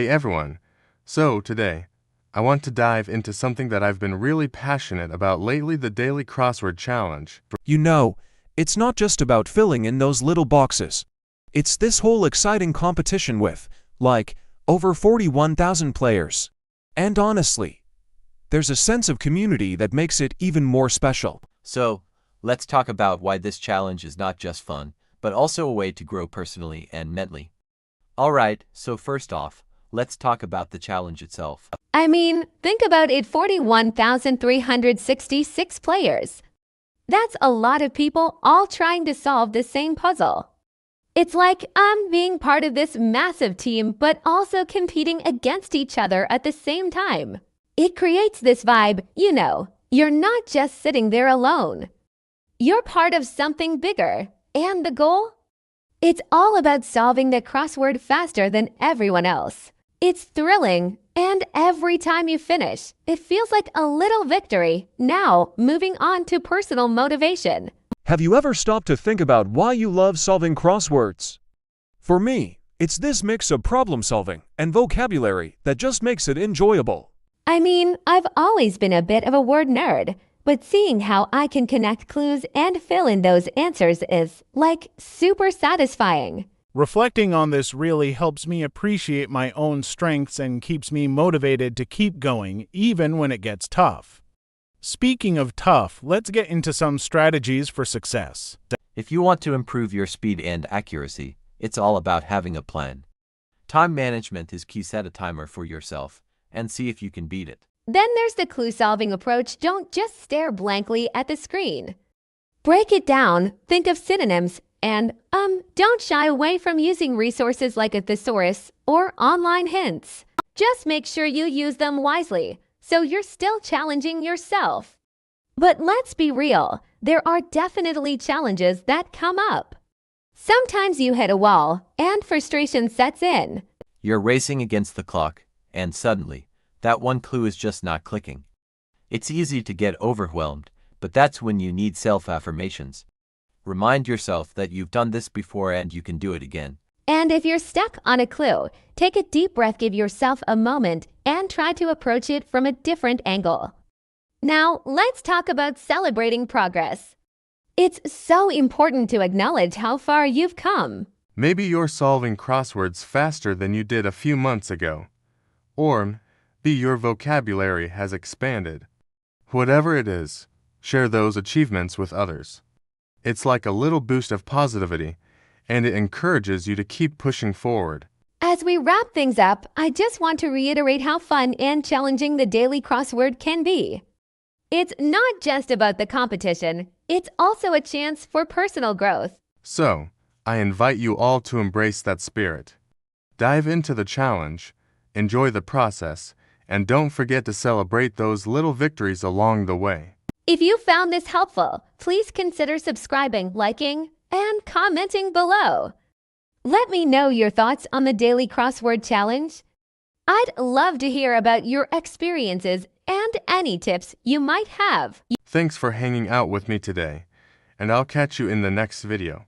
Hey everyone! So today, I want to dive into something that I've been really passionate about lately, the Daily Crossword Challenge. You know, it's not just about filling in those little boxes. It's this whole exciting competition with, like, over 41,000 players. And honestly, there's a sense of community that makes it even more special. So, let's talk about why this challenge is not just fun, but also a way to grow personally and mentally. Alright, so first off, let's talk about the challenge itself. Think about it, 41,366 players. That's a lot of people all trying to solve the same puzzle. It's like being part of this massive team, but also competing against each other at the same time. It creates this vibe, you're not just sitting there alone. You're part of something bigger. And the goal? It's all about solving the crossword faster than everyone else. It's thrilling, and every time you finish, it feels like a little victory. Now, moving on to personal motivation. Have you ever stopped to think about why you love solving crosswords? For me, it's this mix of problem solving and vocabulary that just makes it enjoyable. I've always been a bit of a word nerd, but seeing how I can connect clues and fill in those answers is, super satisfying. Reflecting on this really helps me appreciate my own strengths and keeps me motivated to keep going, even when it gets tough. Speaking of tough, let's get into some strategies for success. If you want to improve your speed and accuracy, it's all about having a plan. Time management is key. Set a timer for yourself and see if you can beat it. Then there's the clue-solving approach. Don't just stare blankly at the screen. Break it down, think of synonyms, and, don't shy away from using resources like a thesaurus or online hints. Just make sure you use them wisely, so you're still challenging yourself. But let's be real, there are definitely challenges that come up. Sometimes you hit a wall, and frustration sets in. You're racing against the clock, and suddenly, that one clue is just not clicking. It's easy to get overwhelmed, but that's when you need self-affirmations. Remind yourself that you've done this before and you can do it again. And if you're stuck on a clue, take a deep breath, give yourself a moment, and try to approach it from a different angle. Now, let's talk about celebrating progress. It's so important to acknowledge how far you've come. Maybe you're solving crosswords faster than you did a few months ago. Or maybe your vocabulary has expanded. Whatever it is, share those achievements with others. It's like a little boost of positivity, and it encourages you to keep pushing forward. As we wrap things up, I just want to reiterate how fun and challenging the Daily Crossword can be. It's not just about the competition, it's also a chance for personal growth. So, I invite you all to embrace that spirit. Dive into the challenge, enjoy the process, and don't forget to celebrate those little victories along the way. If you found this helpful, please consider subscribing, liking, and commenting below. Let me know your thoughts on the Daily Crossword Challenge. I'd love to hear about your experiences and any tips you might have. Thanks for hanging out with me today, and I'll catch you in the next video.